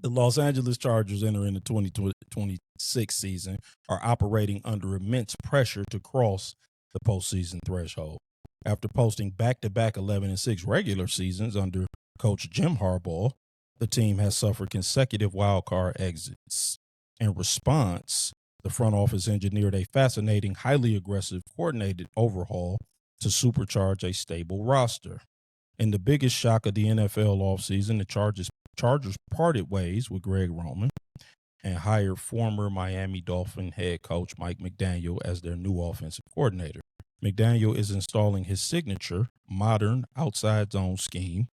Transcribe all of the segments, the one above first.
The Los Angeles Chargers entering the 2026 season are operating under immense pressure to cross the postseason threshold. After posting back-to-back 11-6 regular seasons under coach Jim Harbaugh, the team has suffered consecutive wildcard exits. In response, the front office engineered a fascinating, highly aggressive, coordinated overhaul to supercharge a stable roster. In the biggest shock of the NFL offseason, the Chargers parted ways with Greg Roman and hired former Miami Dolphin head coach Mike McDaniel as their new offensive coordinator. McDaniel is installing his signature, modern, outside zone scheme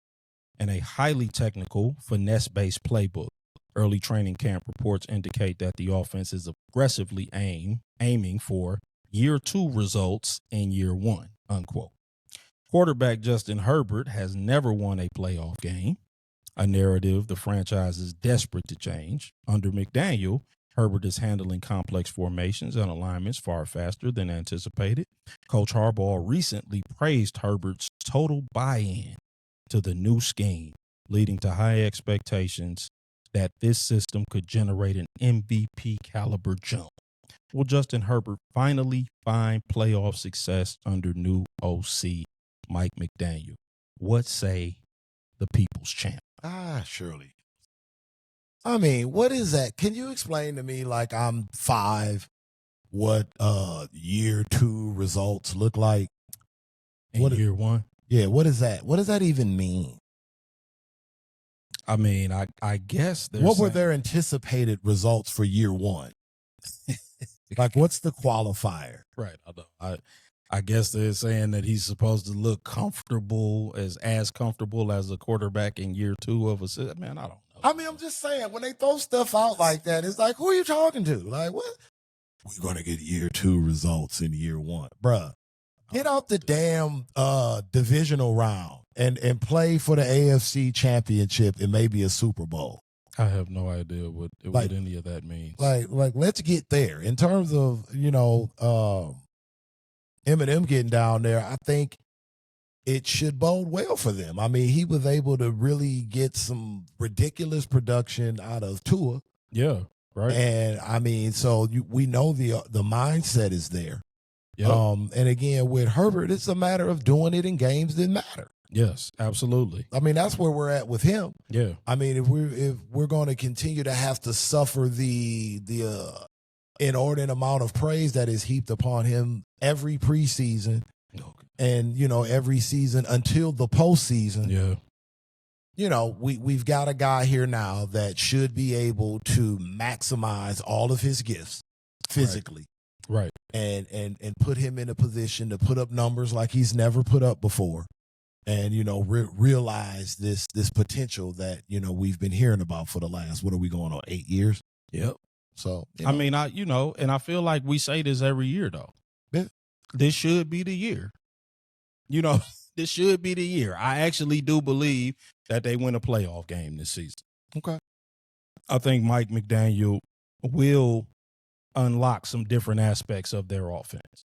and a highly technical, finesse-based playbook. Early training camp reports indicate that the offense is aggressively aiming for year 2 results in year 1, unquote. Quarterback Justin Herbert has never won a playoff game, a narrative the franchise is desperate to change. Under McDaniel, Herbert is handling complex formations and alignments far faster than anticipated. Coach Harbaugh recently praised Herbert's total buy-in to the new scheme, leading to high expectations that this system could generate an MVP caliber jump. Will Justin Herbert finally find playoff success under new OC Mike McDaniel? What say the people's champ? Surely. I mean, what is that? Can you explain to me, like I'm 5, what year 2 results look like? Year 1? Yeah, what is that? What does that even mean? I mean, I guess what were their anticipated results for year 1? Like, what's the qualifier? Right. I guess they're saying that he's supposed to look comfortable as comfortable as a quarterback in year 2 of a season. Man, I don't know. I mean, I'm just saying, when they throw stuff out like that, it's like, who are you talking to? Like, what? We're going to get year 2 results in year 1. Bruh, get out the damn divisional round and play for the AFC championship and maybe a Super Bowl. I have no idea what any of that means. Like, let's get there. In terms of, Eminem getting down there, I think it should bode well for them. I mean, he was able to really get some ridiculous production out of Tua. Yeah, right. And, I mean, so we know the mindset is there. Yeah. And, again, with Herbert, it's a matter of doing it in games that matter. Yes, absolutely. I mean, that's where we're at with him. Yeah. I mean, if we're going to continue to have to suffer the inordinate amount of praise that is heaped upon him every preseason and, every season until the postseason. Yeah. We've got a guy here now that should be able to maximize all of his gifts physically. Right. And put him in a position to put up numbers like he's never put up before. And, realize this potential that, we've been hearing about for the last, what are we going on, 8 years? Yep. So, I mean, and I feel like we say this every year, though. Yeah. This should be the year. This should be the year. I actually do believe that they win a playoff game this season. Okay. I think Mike McDaniel will unlock some different aspects of their offense.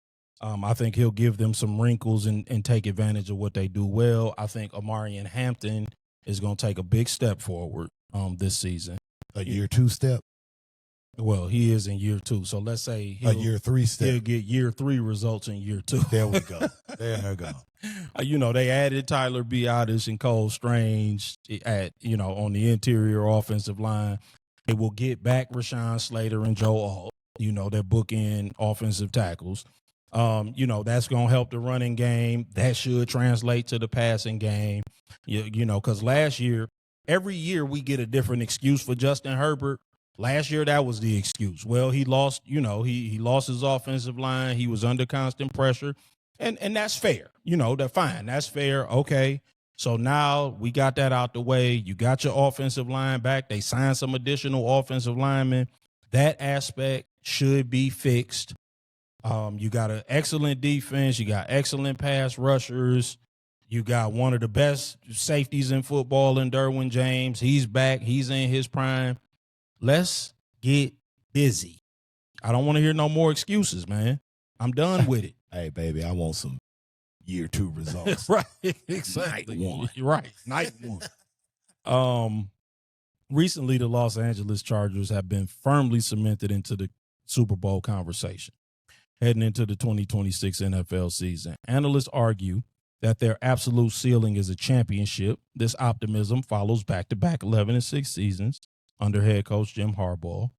I think he'll give them some wrinkles and take advantage of what they do well. I think Amarian Hampton is going to take a big step forward this season. A year 2 step? Well, he is in year 2. So let's say a year 3 step. He'll get year 3 results in year 2. There we go. There we go. They added Tyler Biotis and Cole Strange on the interior offensive line. They will get back Rashawn Slater and Joe Alt. They're bookend offensive tackles. That's going to help the running game. That should translate to the passing game. Because last year, every year we get a different excuse for Justin Herbert. Last year, that was the excuse. Well, he lost, he lost his offensive line. He was under constant pressure. And that's fair. They're fine. That's fair. Okay. So now we got that out the way. You got your offensive line back. They signed some additional offensive linemen. That aspect should be fixed. You got an excellent defense. You got excellent pass rushers. You got one of the best safeties in football in Derwin James. He's back. He's in his prime. Let's get busy. I don't want to hear no more excuses, man. I'm done with it. Hey, baby, I want some year 2 results. Right, exactly. Night 1. Right, night 1. recently the Los Angeles Chargers have been firmly cemented into the Super Bowl conversation heading into the 2026 NFL season. Analysts argue that their absolute ceiling is a championship. This optimism follows back-to-back 11-6 seasons under head coach Jim Harbaugh,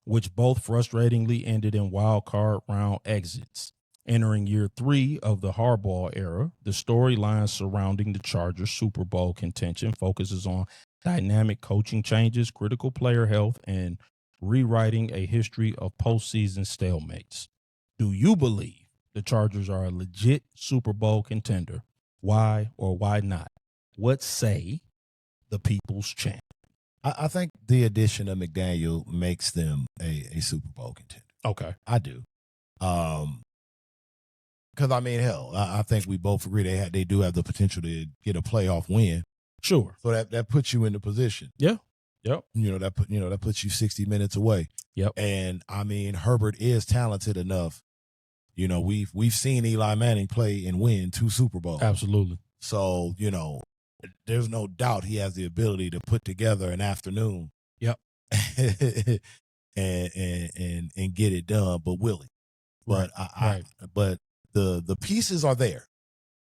which both frustratingly ended in wild card round exits. Entering year 3 of the Harbaugh era, the storyline surrounding the Chargers Super Bowl contention focuses on dynamic coaching changes, critical player health, and rewriting a history of postseason stalemates. Do you believe the Chargers are a legit Super Bowl contender? Why or why not? What say the people's champ? I think the addition of McDaniel makes them a Super Bowl contender. Okay. I do. Because, I mean, hell, I think we both agree they do have the potential to get a playoff win. Sure. So that puts you in the position. Yeah. Yep. That puts you 60 minutes away. Yep. And I mean, Herbert is talented enough. You know, we've seen Eli Manning play and win 2 Super Bowls. Absolutely. So, you know, there's no doubt he has the ability to put together an afternoon. Yep. and get it done, but will he? But but the pieces are there.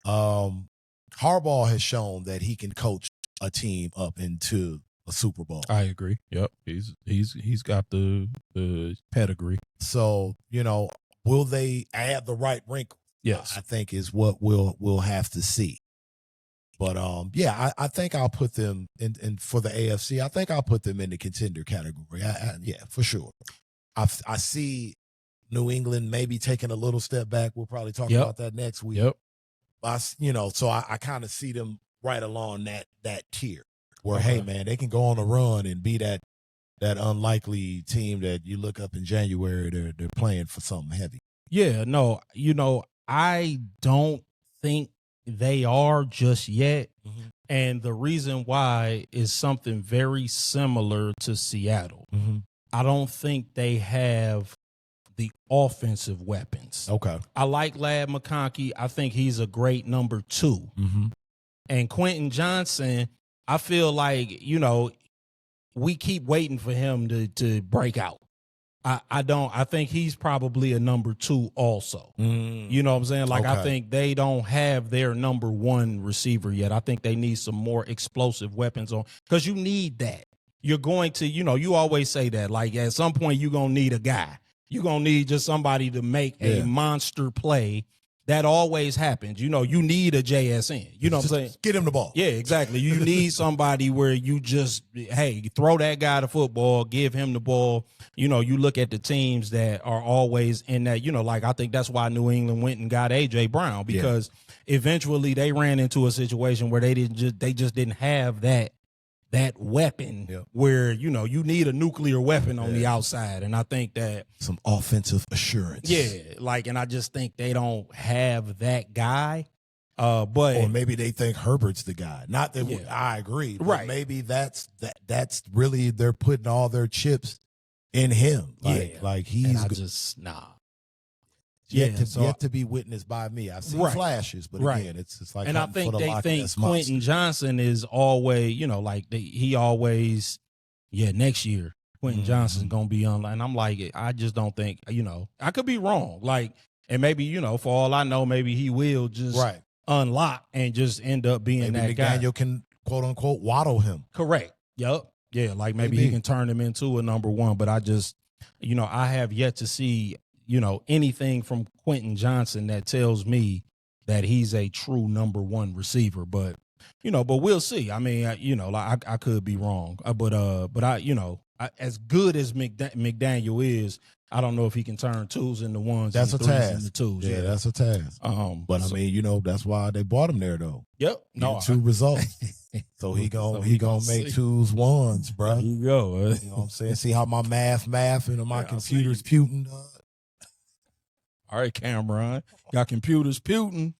Harbaugh has shown that he can coach a team up into a Super Bowl. I agree. Yep. He's got the pedigree. So, you know, will they add the right wrinkle? Yes. I think is what we'll have to see. But I think I'll put them in for the AFC. I think I'll put them in the contender category. Yeah, for sure. I see New England maybe taking a little step back. We'll probably talk about that next week. Yep. So I kind of see them right along that tier where, hey, man, they can go on a run and be that unlikely team that you look up in January, they're playing for something heavy. Yeah, no, I don't think they are just yet. Mm-hmm. And the reason why is something very similar to Seattle. Mm-hmm. I don't think they have the offensive weapons. Okay. I like Ladd McConkey. I think he's a great number 2. Mm-hmm. And Quentin Johnson, I feel like, we keep waiting for him to break out. I think he's probably a number 2 also. You know what I'm saying? Like, okay. I think they don't have their number 1 receiver yet. I think they need some more explosive weapons on, because you need that. You're going to, you always say that, like, at some point you're going to need a guy. You're going to need just somebody to make a monster play. That always happens. You need a JSN. You know what I'm saying? Get him the ball. Yeah, exactly. You need somebody where you just, hey, throw that guy the football, give him the ball. You look at the teams that are always in that, like, I think that's why New England went and got A.J. Brown, because eventually they ran into a situation where they just didn't have that weapon where, you need a nuclear weapon on the outside. And I think that some offensive assurance. Yeah. Like, and I just think they don't have that guy. But or maybe they think Herbert's the guy. Not that I agree. But right. Maybe that's really, they're putting all their chips in him. Like he's just yet to be witnessed by me. I've seen flashes, but again, it's like, and I think they think Quentin Johnson is always, next year Quentin Johnson's gonna be online. I'm like, I just don't think, I could be wrong. Like, and maybe, for all I know, maybe he will just unlock and just end up being that guy. McDaniel can quote unquote waddle him. Correct. Yep. Yeah. Like maybe he can turn him into a number 1, but I just, I have yet to see, anything from Quentin Johnson that tells me that he's a true number 1 receiver. But, but we'll see. I mean, I could be wrong, but as good as McDaniel is, I don't know if he can turn 2s into 1s. That's and a task. Into 2s. Yeah, that's a task. But I mean, that's why they bought him there, though. Yep. No, 2 results. So he gonna make 2s 1s, bro. There you go. You know what I'm saying? See how my math and my computer's puting. All right, Cameron. Got computers puting.